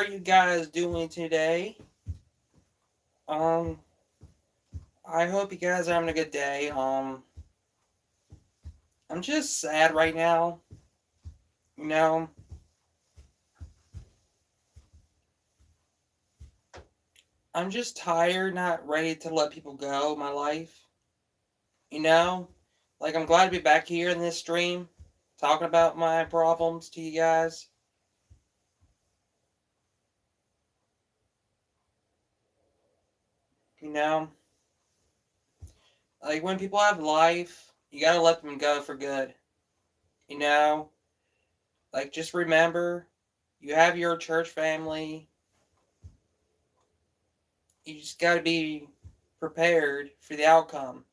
you guys doing today? Um, I hope you guys are having a good day. I'm just sad right now. You know, I'm just tired, not ready to let people go. My life. You know, I'm glad to be back here in this stream, talking about my problems to you guys. You know, when people have life, you gotta let them go for good. You know, just remember, you have your church family. You just gotta be prepared for the outcome.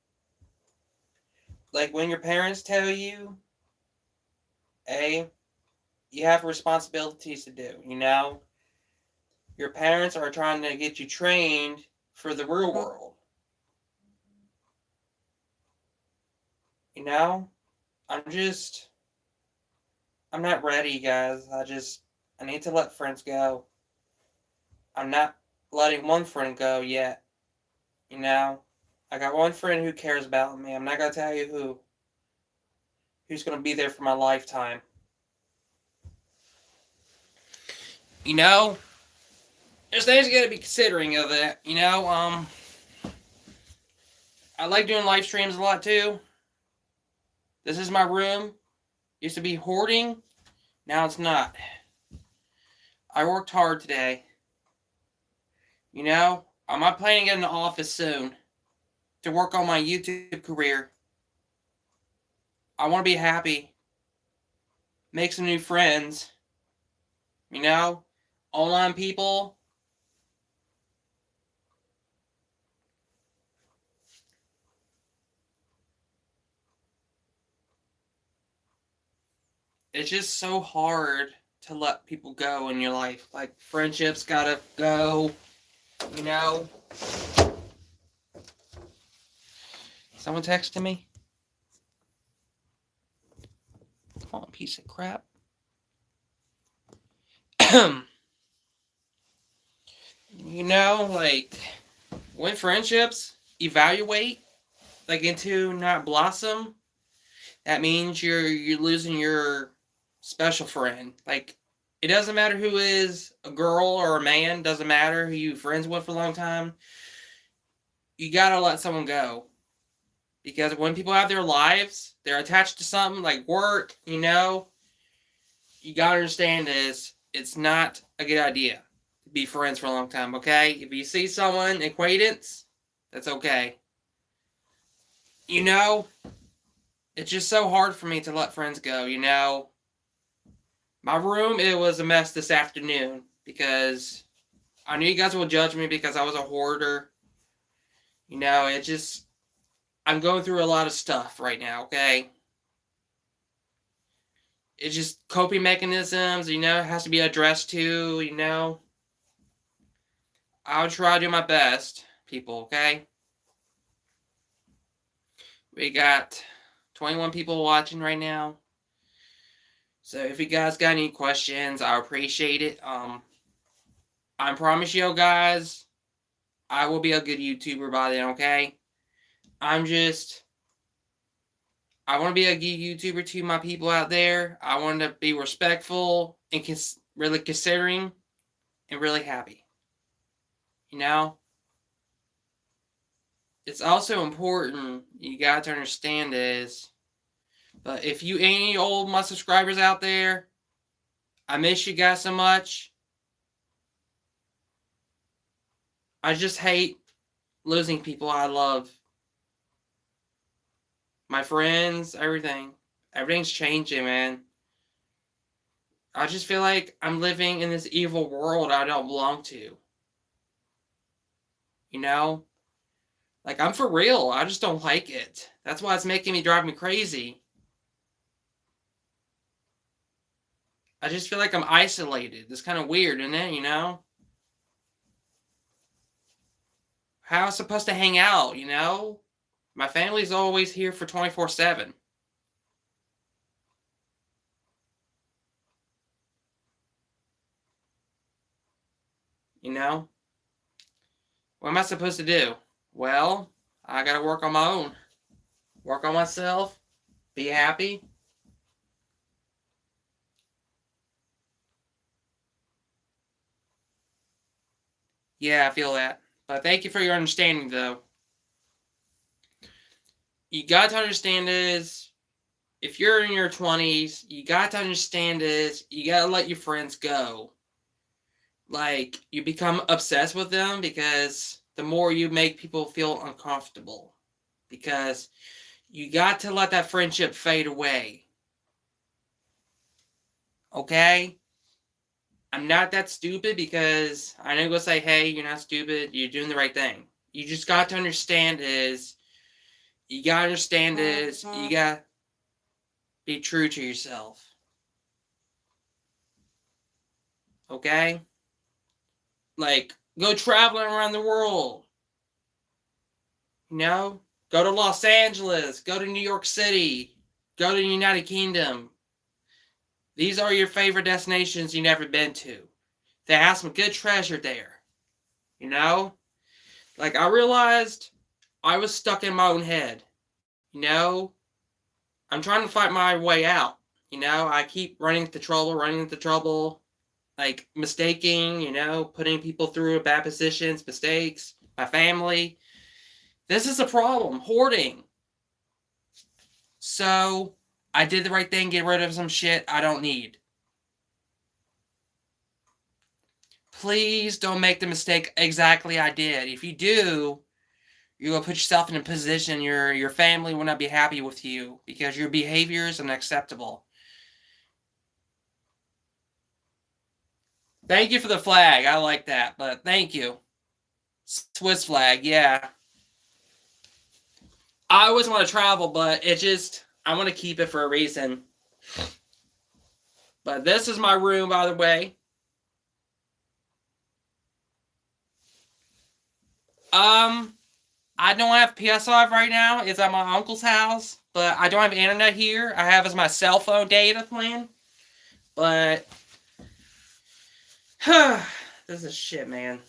When your parents tell you, hey, you have responsibilities to do, your parents are trying to get you trained for the real world. You know, I'm just, I'm not ready, guys. I need to let friends go. I'm not letting one friend go yet. You know, I got one friend who cares about me. I'm not gonna tell you who's gonna be there for my lifetime. You know, there's things you gotta be considering of that. I like doing live streams a lot too. This is my room. Used to be hoarding. Now it's not. I worked hard today. I'm not planning to get in the office soon to work on my YouTube career. I want to be happy. Make some new friends. Online people. It's just so hard to let people go in your life. Friendships gotta go. Someone texted me? Come on, piece of crap. When friendships evaluate, into not blossom, that means you're losing your special friend. It doesn't matter who is a girl or a man, doesn't matter who you friends with for a long time. You gotta let someone go. Because when people have their lives, they're attached to something like work, you gotta understand this. It's not a good idea to be friends for a long time, okay? If you see someone, acquaintance, that's okay. It's just so hard for me to let friends go, My room, it was a mess this afternoon because I knew you guys would judge me because I was a hoarder. I'm going through a lot of stuff right now, okay? It's just coping mechanisms, it has to be addressed to. I'll try to do my best, people, okay? We got 21 people watching right now. So if you guys got any questions, I appreciate it. I promise you guys, I will be a good YouTuber by then, okay? I want to be a good YouTuber to my people out there. I want to be respectful and really considering and really happy. It's also important, you got to understand this, but if you any old my subscribers out there, I miss you guys so much. I just hate losing people I love. My friends, everything. Everything's changing, man. I just feel like I'm living in this evil world I don't belong to. I'm for real. I just don't like it. That's why it's making me drive me crazy. I just feel like I'm isolated. It's kind of weird, isn't it? How am I supposed to hang out, My family's always here for 24/7. you know? What am I supposed to do? Well, I gotta work on my own. Work on myself. Be happy. Yeah, I feel that. But thank you for your understanding, though. You got to understand is, if you're in your 20s, you got to understand is, you got to let your friends go. Like, you become obsessed with them because the more you make people feel uncomfortable. Because you got to let that friendship fade away. Okay? I'm not that stupid because I know you're going to say, hey, you're not stupid. You're doing the right thing. You just got to understand is, you got to understand is, you got to be true to yourself. Okay? Like, go traveling around the world. You know? Go to Los Angeles. Go to New York City. Go to the United Kingdom. These are your favorite destinations you've never been to. They have some good treasure there. You know? Like, I realized I was stuck in my own head. You know? I'm trying to fight my way out. You know? I keep running into trouble. Like, mistaking, you know? Putting people through bad positions, mistakes. My family. This is a problem. Hoarding. So, I did the right thing, get rid of some shit I don't need. Please don't make the mistake exactly I did. If you do, you're going to put yourself in a position your family will not be happy with you because your behavior is unacceptable. Thank you for the flag. I like that, but thank you. Swiss flag, yeah. I always want to travel, but I want to keep it for a reason. But this is my room, by the way. I don't have PS5 right now. It's at my uncle's house, but I don't have internet here. I have as my cell phone data plan. But this is shit, man.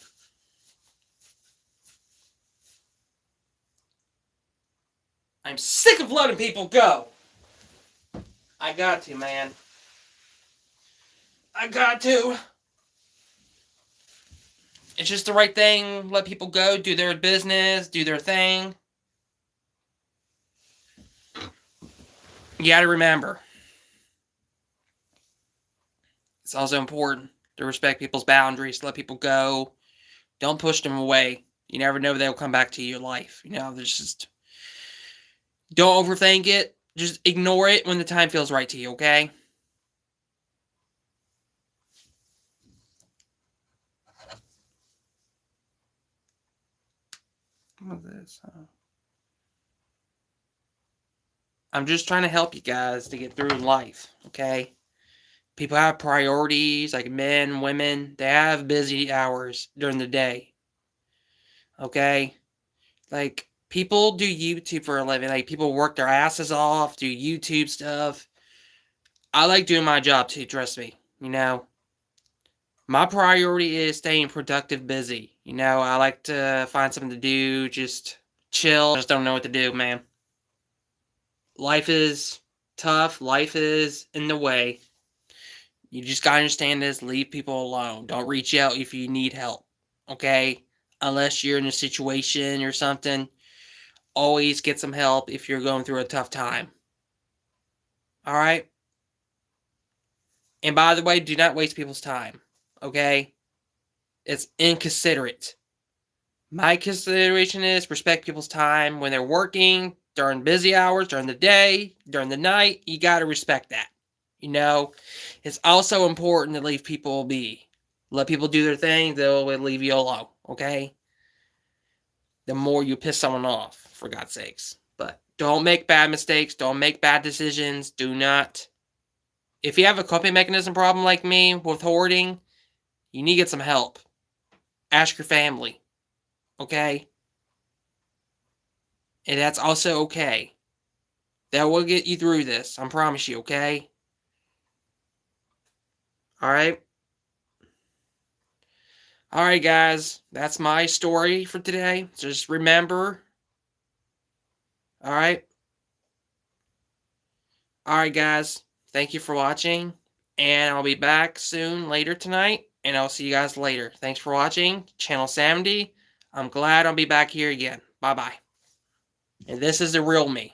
I'm sick of letting people go. I got to, man. I got to. It's just the right thing. Let people go, do their business, do their thing. You gotta remember, it's also important to respect people's boundaries, let people go. Don't push them away. You never know if they'll come back to your life. You know, there's just, don't overthink it. Just ignore it when the time feels right to you, okay? What is this? I'm just trying to help you guys to get through life, okay? People have priorities, like men, women. They have busy hours during the day, okay? Like, people do YouTube for a living. Like, people work their asses off, do YouTube stuff. I like doing my job too, trust me. You know, my priority is staying productive, busy. You know, I like to find something to do, just chill. Just don't know what to do, man. Life is tough. Life is in the way. You just gotta understand this. Leave people alone. Don't reach out if you need help, okay? Unless you're in a situation or something. Always get some help if you're going through a tough time. Alright? And by the way, do not waste people's time, okay? It's inconsiderate. My consideration is respect people's time when they're working, during busy hours, during the day, during the night. You gotta respect that. You know, it's also important to leave people be. Let people do their thing, they'll leave you alone, okay? The more you piss someone off, for God's sakes. But don't make bad mistakes, don't make bad decisions, do not. If you have a coping mechanism problem like me with hoarding, you need to get some help. Ask your family, okay? And that's also okay. That will get you through this, I promise you, okay? Alright? Alright, guys. That's my story for today. Just remember. Alright. Alright, guys. Thank you for watching. And I'll be back soon later tonight. And I'll see you guys later. Thanks for watching. Channel Samdy. I'm glad I'll be back here again. Bye-bye. And this is the real me.